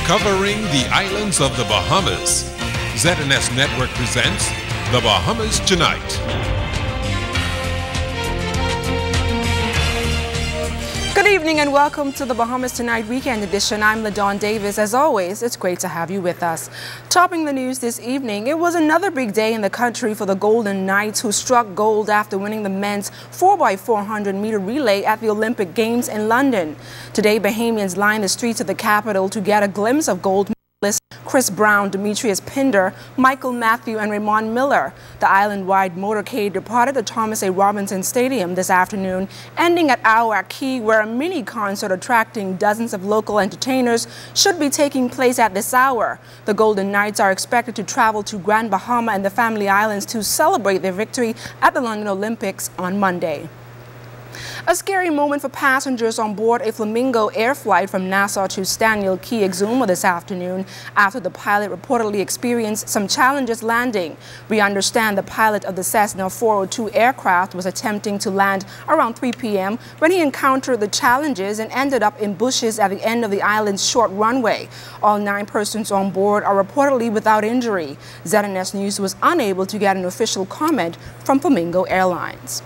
Covering the islands of the Bahamas, ZNS Network presents The Bahamas Tonight. Good evening and welcome to the Bahamas Tonight Weekend edition. I'm LaDawn Davis. As always, it's great to have you with us. Topping the news this evening, it was another big day in the country for the Golden Knights, who struck gold after winning the men's 4x400-meter relay at the Olympic Games in London. Today, Bahamians lined the streets of the capital to get a glimpse of gold medalists Chris Brown, Demetrius Pinder, Michael Matthew, and Raymond Miller. The island-wide motorcade departed the Thomas A. Robinson Stadium this afternoon, ending at Arawak Key, where a mini concert attracting dozens of local entertainers should be taking place at this hour. The Golden Knights are expected to travel to Grand Bahama and the Family Islands to celebrate their victory at the London Olympics on Monday. A scary moment for passengers on board a Flamingo air flight from Nassau to Staniel Key, Exuma this afternoon after the pilot reportedly experienced some challenges landing. We understand the pilot of the Cessna 402 aircraft was attempting to land around 3 p.m. when he encountered the challenges and ended up in bushes at the end of the island's short runway. All 9 persons on board are reportedly without injury. ZNS News was unable to get an official comment from Flamingo Airlines.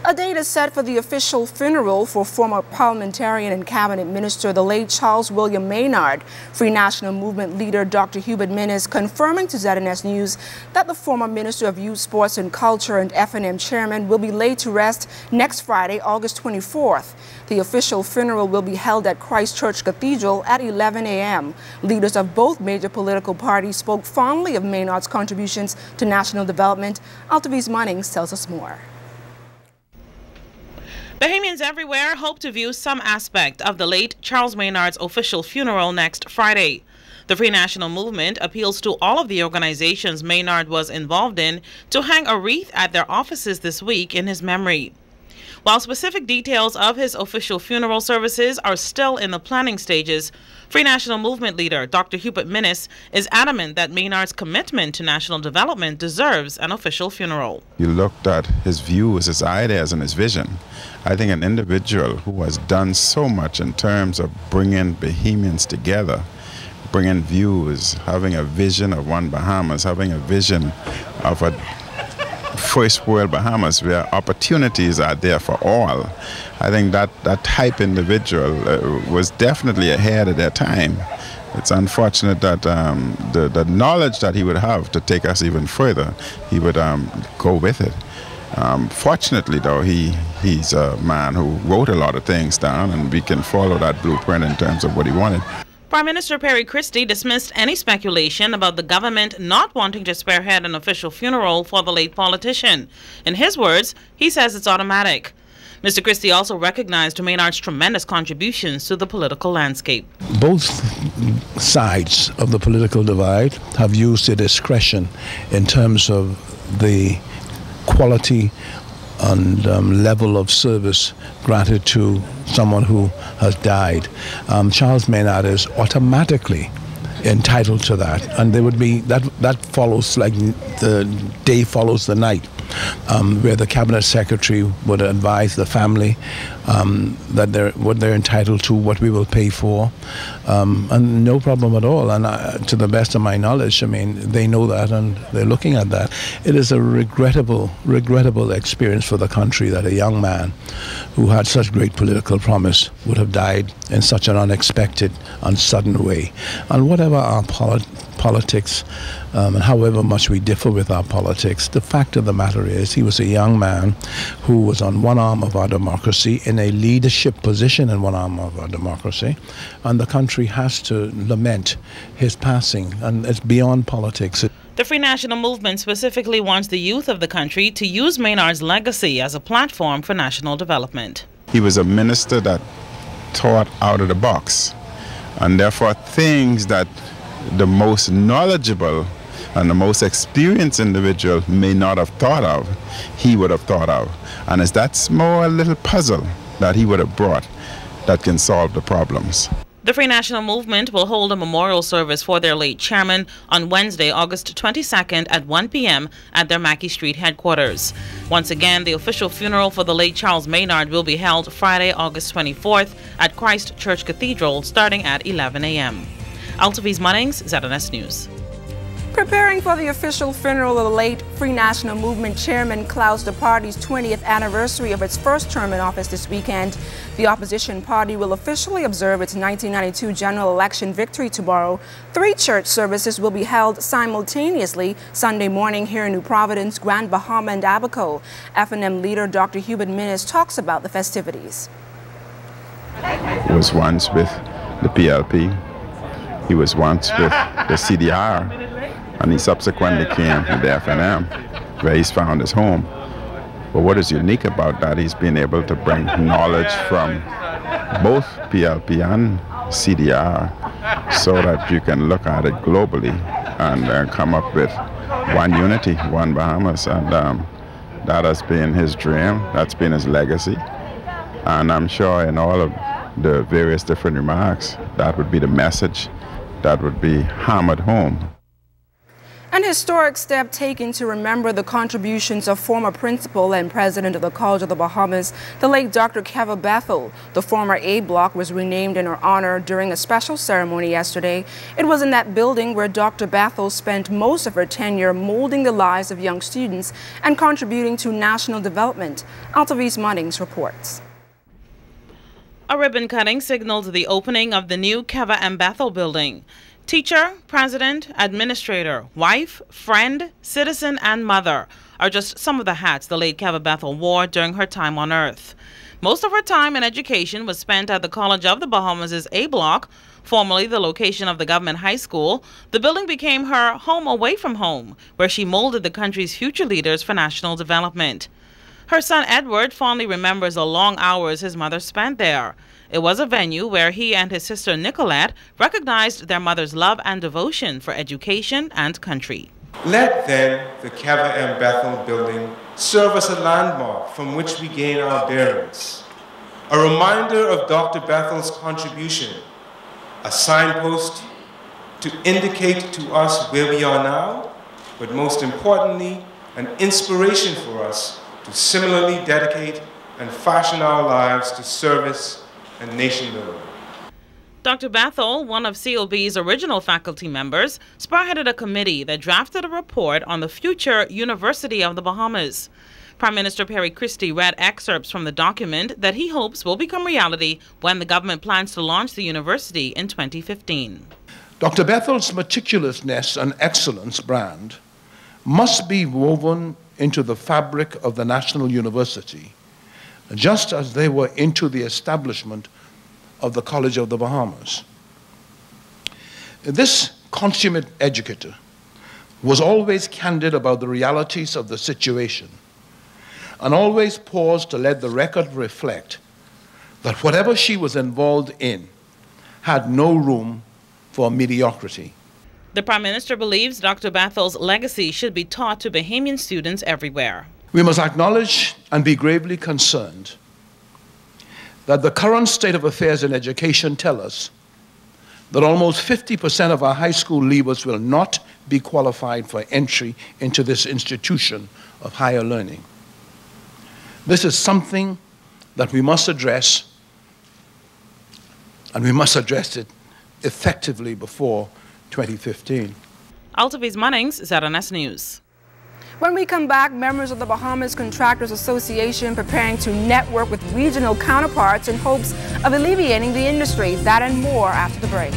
A date is set for the official funeral for former parliamentarian and cabinet minister, the late Charles William Maynard. Free National Movement leader Dr. Hubert Minnis confirming to ZNS News that the former Minister of Youth, Sports and Culture and F&M chairman will be laid to rest next Friday, August 24th. The official funeral will be held at Christ Church Cathedral at 11 a.m. Leaders of both major political parties spoke fondly of Maynard's contributions to national development. Altaviz Munnings tells us more. Bahamians everywhere hope to view some aspect of the late Charles Maynard's official funeral next Friday. The Free National Movement appeals to all of the organizations Maynard was involved in to hang a wreath at their offices this week in his memory. While specific details of his official funeral services are still in the planning stages, Free National Movement leader Dr. Hubert Minnis is adamant that Maynard's commitment to national development deserves an official funeral. You looked at his views, his ideas, and his vision. I think an individual who has done so much in terms of bringing Bahamians together, bringing views, having a vision of one Bahamas, having a vision of a first world Bahamas where opportunities are there for all. I think that type individual was definitely ahead of their time. It's unfortunate that the knowledge that he would have to take us even further, he would go with it. Fortunately, though, he's a man who wrote a lot of things down, and we can follow that blueprint in terms of what he wanted. Prime Minister Perry Christie dismissed any speculation about the government not wanting to spearhead an official funeral for the late politician. In his words, he says it's automatic. Mr. Christie also recognized Maynard's tremendous contributions to the political landscape. Both sides of the political divide have used their discretion in terms of the quality and level of service granted to someone who has died. Charles Maynard is automatically entitled to that, and there would be that follows like the day follows the night, where the cabinet secretary would advise the family that what they're entitled to, what we will pay for, and no problem at all. And to the best of my knowledge, I mean, they know that and they're looking at that. It is a regrettable experience for the country that a young man who had such great political promise would have died in such an unexpected and sudden way. And whatever our politics, and however much we differ with our politics, the fact of the matter is he was a young man who was on one arm of our democracy, in a leadership position in one arm of our democracy, and the country has to lament his passing, and it's beyond politics. The Free National Movement specifically wants the youth of the country to use Maynard's legacy as a platform for national development. He was a minister that thought out of the box, and therefore things that the most knowledgeable and the most experienced individual may not have thought of, he would have thought of. And it's that small little puzzle that he would have brought that can solve the problems. The Free National Movement will hold a memorial service for their late chairman on Wednesday, August 22nd at 1 p.m. at their Mackey Street headquarters. Once again, the official funeral for the late Charles Maynard will be held Friday, August 24th at Christ Church Cathedral starting at 11 a.m. Altaviz Munnings, ZNS News. Preparing for the official funeral of the late Free National Movement chairman Klaus, the party's 20th anniversary of its first term in office this weekend. The opposition party will officially observe its 1992 general election victory tomorrow. 3 church services will be held simultaneously Sunday morning here in New Providence, Grand Bahama, and Abaco. FNM leader Dr. Hubert Minnis talks about the festivities. He was once with the PLP. He was once with the CDR. And he subsequently came to the FNM, where he's found his home. But what is unique about that, he's been able to bring knowledge from both PLP and CDR so that you can look at it globally and come up with one unity, one Bahamas. And that has been his dream, that's been his legacy. And I'm sure in all of the various different remarks, that would be the message that would be hammered home. An historic step taken to remember the contributions of former principal and president of the College of the Bahamas, the late Dr. Keva Bethel. The former A block was renamed in her honor during a special ceremony yesterday. It was in that building where Dr. Bethel spent most of her tenure molding the lives of young students and contributing to national development. Altaviz Munnings reports. A ribbon cutting signaled the opening of the new Keva M. Bethel building. Teacher, president, administrator, wife, friend, citizen, and mother are just some of the hats the late Keva Bethel wore during her time on Earth. Most of her time in education was spent at the College of the Bahamas' A Block, formerly the location of the government high school. The building became her home away from home, where she molded the country's future leaders for national development. Her son Edward fondly remembers the long hours his mother spent there. It was a venue where he and his sister Nicolette recognized their mother's love and devotion for education and country. Let then the Keva M. Bethel building serve as a landmark from which we gain our bearings, a reminder of Dr. Bethel's contribution, a signpost to indicate to us where we are now, but most importantly, an inspiration for us to similarly dedicate and fashion our lives to service and nation building. Dr. Bethel, one of COB's original faculty members, spearheaded a committee that drafted a report on the future University of the Bahamas. Prime Minister Perry Christie read excerpts from the document that he hopes will become reality when the government plans to launch the university in 2015. Dr. Bethel's meticulousness and excellence brand must be woven into the fabric of the National University, just as they were into the establishment of the College of the Bahamas. This consummate educator was always candid about the realities of the situation and always paused to let the record reflect that whatever she was involved in had no room for mediocrity. The Prime Minister believes Dr. Bethel's legacy should be taught to Bahamian students everywhere. We must acknowledge and be gravely concerned that the current state of affairs in education tell us that almost 50% of our high school leavers will not be qualified for entry into this institution of higher learning. This is something that we must address, and we must address it effectively before 2015. Altaviz Munnings, ZNS News. When we come back, members of the Bahamas Contractors Association preparing to network with regional counterparts in hopes of alleviating the industry. That and more after the break.